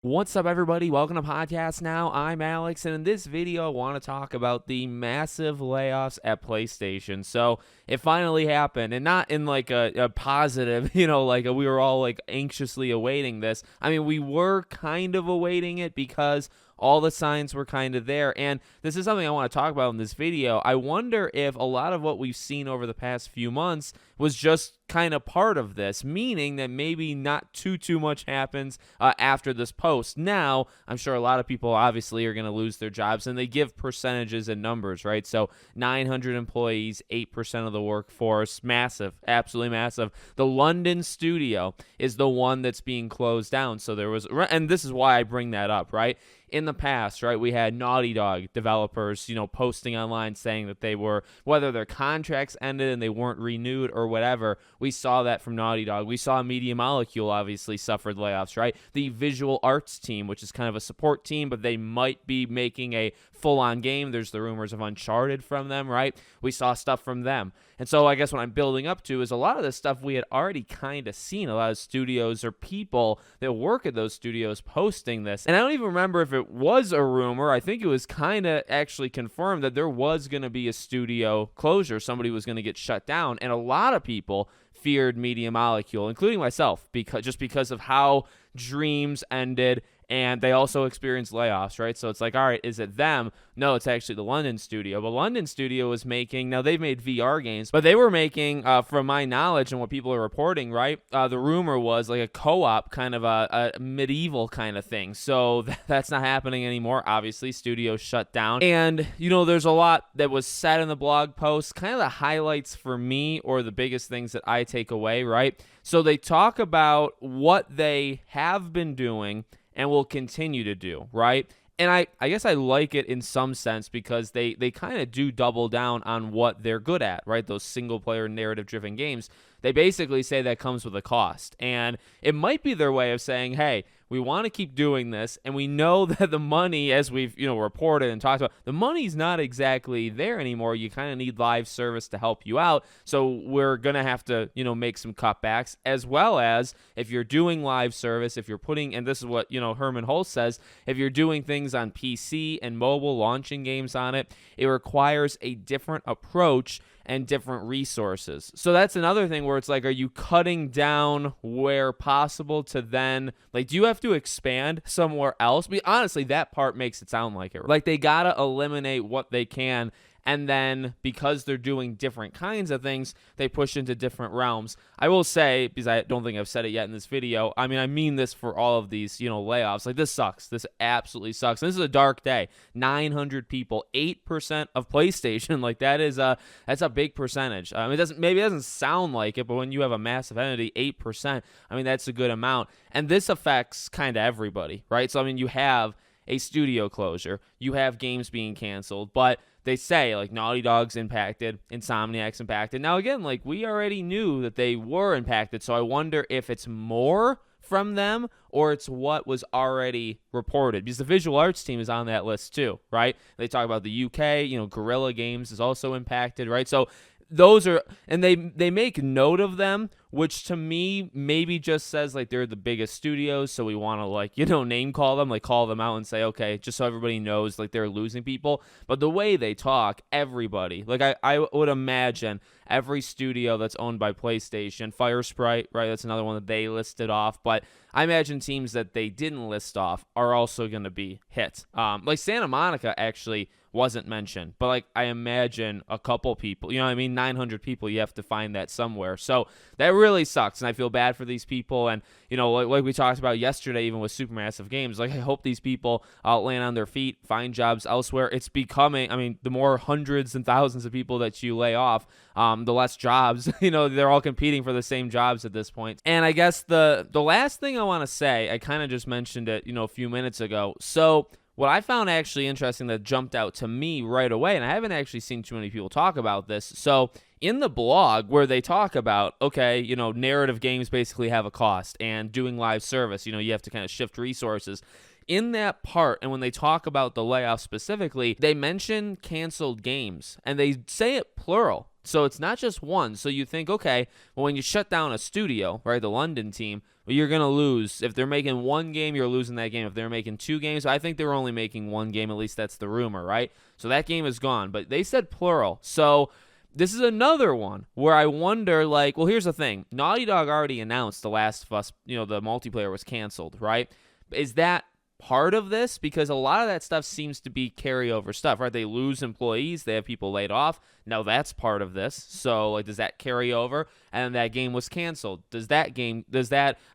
What's up, everybody? Welcome to Podcast Now. I'm Alex, and in this video, I want to talk about the massive layoffs at PlayStation. So it finally happened, and not in like a positive, we were all like anxiously awaiting this. I mean, we were kind of awaiting it because all the signs were kind of there, and this is something I want to talk about in this video. I wonder if a lot of what we've seen over the past few months was just kind of part of this, meaning that maybe not too much happens after this post. Now, I'm sure a lot of people obviously are going to lose their jobs, and they give percentages and numbers, right? So 900 employees, 8% of the workforce, massive, absolutely massive. The London studio is the one that's being closed down. So there was, and this is why I bring that up, right? In the past, right, we had Naughty Dog developers, posting online saying that they were, whether their contracts ended and they weren't renewed or whatever. We saw that from Naughty Dog. We saw Media Molecule obviously suffered layoffs, right? The visual arts team, which is kind of a support team, but they might be making a full-on game. There's the rumors of Uncharted from them, right? We saw stuff from them. And so I guess what I'm building up to is a lot of this stuff we had already kind of seen. A lot of studios or people that work at those studios posting this. And I don't even remember if it was a rumor. I think it was kind of actually confirmed that there was going to be a studio closure. Somebody was going to get shut down. And a lot of people feared Media Molecule, including myself, because of how Dreams ended. And they also experienced layoffs, right? So it's like, all right, is it them? No, it's actually the London studio. But London studio was making, now they've made VR games, but they were making, from my knowledge and what people are reporting, right? The rumor was like a co-op kind of a medieval kind of thing. So that's not happening anymore. Obviously, studios shut down. And, there's a lot that was said in the blog post, kind of the highlights for me or the biggest things that I take away, right? So they talk about what they have been doing and will continue to do, right? And I guess I like it in some sense because they kind of do double down on what they're good at, right? Those single-player narrative-driven games. They basically say that comes with a cost. And it might be their way of saying, hey, we want to keep doing this, and we know that the money, as we've reported and talked about, the money's not exactly there anymore. You kind of need live service to help you out, so we're gonna have to make some cutbacks, as well as if you're doing live service, if you're putting, and this is what Herman Hulse says, if you're doing things on PC and mobile, launching games on it, it requires a different approach and different resources. So that's another thing where it's like, are you cutting down where possible to then, like, do you have to expand somewhere else? I mean, honestly, that part makes it sound like it. Like, they gotta eliminate what they can, and then because they're doing different kinds of things, they push into different realms. I will say, because I don't think I've said it yet in this video, I mean this for all of these, layoffs. Like, this sucks. This absolutely sucks. And this is a dark day. 900 people, 8% of PlayStation. Like, that's a big percentage. It doesn't sound like it, but when you have a massive entity, 8%, I mean, that's a good amount. And this affects kind of everybody, right? So, I mean, you have a studio closure, you have games being canceled, but they say, like, Naughty Dog's impacted, Insomniac's impacted. Now, again, like, we already knew that they were impacted, so I wonder if it's more from them or it's what was already reported, because the visual arts team is on that list too, right? They talk about the UK, Guerrilla Games is also impacted, right? So those are, and they make note of them, which to me maybe just says like they're the biggest studios, so we want to like name call them, like call them out and say, okay, just so everybody knows like they're losing people. But the way they talk, everybody, like I would imagine every studio that's owned by PlayStation, Firesprite, right, that's another one that they listed off, but I imagine teams that they didn't list off are also going to be hit. Like Santa Monica actually wasn't mentioned, but like I imagine a couple people, 900 people, you have to find that somewhere. So that really sucks, and I feel bad for these people. And like we talked about yesterday, even with Supermassive Games, like I hope these people land on their feet, find jobs elsewhere. It's becoming, I mean, the more hundreds and thousands of people that you lay off, the less jobs. They're all competing for the same jobs at this point. And I guess the last thing I want to say, I kind of just mentioned it, a few minutes ago. So what I found actually interesting that jumped out to me right away, and I haven't actually seen too many people talk about this. So in the blog where they talk about, okay, narrative games basically have a cost, and doing live service, you have to kind of shift resources. In that part, and when they talk about the layoffs specifically, they mention canceled games, and they say it plural. So it's not just one. So you think, okay, well, when you shut down a studio, right, the London team, well, you're going to lose. If they're making one game, you're losing that game. If they're making 2 games, I think they're only making 1 game. At least that's the rumor, right? So that game is gone. But they said plural. So this is another one where I wonder, like, well, here's the thing. Naughty Dog already announced The Last of Us, the multiplayer was canceled, right? Is that part of this? Because a lot of that stuff seems to be carryover stuff, right? They lose employees, they have people laid off. Now that's part of this. So like, does that carry over? And that game was canceled. Does that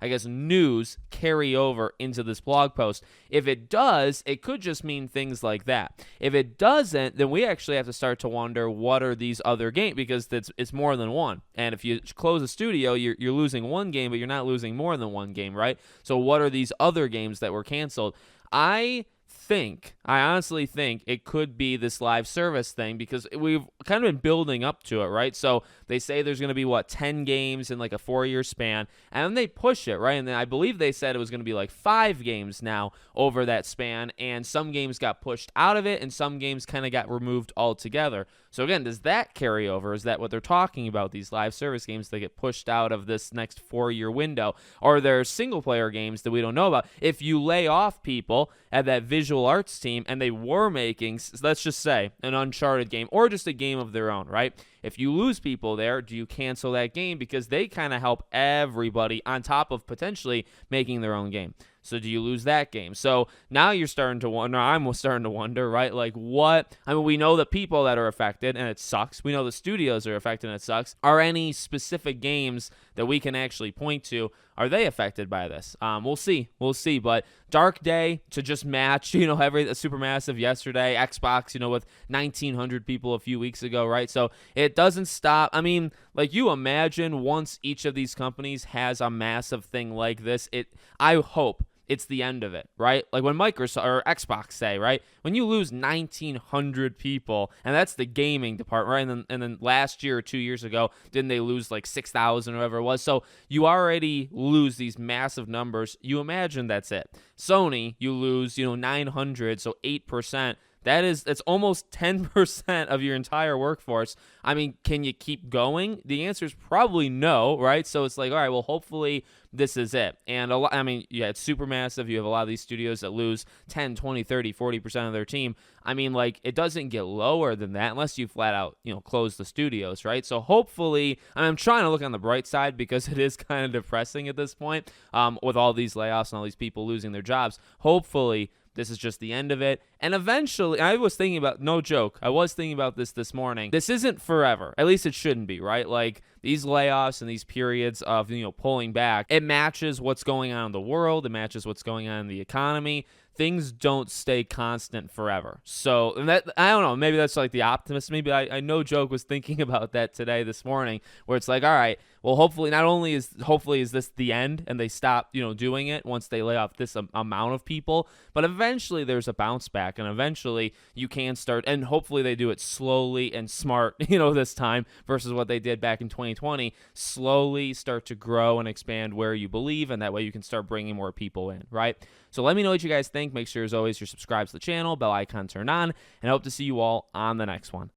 I guess news carry over into this blog post? If it does, it could just mean things like that. If it doesn't, then we actually have to start to wonder, what are these other games? Because it's more than one. And if you close a studio, you're losing 1 game, but you're not losing more than 1 game, right? So what are these other games that were canceled? I honestly think it could be this live service thing, because we've kind of been building up to it, right? So they say there's going to be, 10 games in like a 4-year span, and then they push it, right? And then I believe they said it was going to be like 5 games now over that span, and some games got pushed out of it, and some games kind of got removed altogether. So again, does that carry over? Is that what they're talking about, these live service games that get pushed out of this next 4-year window? Or are there single-player games that we don't know about? If you lay off people at that visual arts team and they were making, let's just say, an Uncharted game or just a game of their own, right? If you lose people there, do you cancel that game? Because they kind of help everybody on top of potentially making their own game. So do you lose that game? So now you're starting to wonder, I'm starting to wonder, right? Like what? I mean, we know the people that are affected and it sucks. We know the studios are affected and it sucks. Are any specific games that we can actually point to, are they affected by this? We'll see. But dark day to just match, every Supermassive yesterday, Xbox, with 1,900 people a few weeks ago, right? So it doesn't stop. I mean, like, you imagine once each of these companies has a massive thing like this, I hope it's the end of it, right? Like when Microsoft or Xbox say, right? When you lose 1,900 people, and that's the gaming department, right? And then last year or 2 years ago, didn't they lose like 6,000 or whatever it was? So you already lose these massive numbers. You imagine that's it. Sony, you lose, 900, so 8%. It's almost 10% of your entire workforce. I mean, can you keep going? The answer is probably no, right? So it's like, all right, well, hopefully this is it. And it's super massive. You have a lot of these studios that lose 10, 20, 30, 40% of their team. I mean, like, it doesn't get lower than that unless you flat out, close the studios, right? So hopefully, I'm trying to look on the bright side because it is kind of depressing at this point with all these layoffs and all these people losing their jobs. Hopefully, this is just the end of it. And eventually, I was thinking about, no joke, I was thinking about this morning. This isn't forever. At least it shouldn't be, right? Like, these layoffs and these periods of, pulling back, it matches what's going on in the world. It matches what's going on in the economy. Things don't stay constant forever. So, and that, I don't know, maybe that's like the optimist. Maybe I no joke was thinking about that this morning, where it's like, all right, well, hopefully is this the end and they stop, doing it once they lay off this amount of people, but eventually there's a bounce back, and eventually you can start, and hopefully they do it slowly and smart, this time versus what they did back in 2020, slowly start to grow and expand where you believe, and that way you can start bringing more people in, right? So let me know what you guys think. Make sure, as always, you're subscribed to the channel, bell icon turned on, and I hope to see you all on the next one.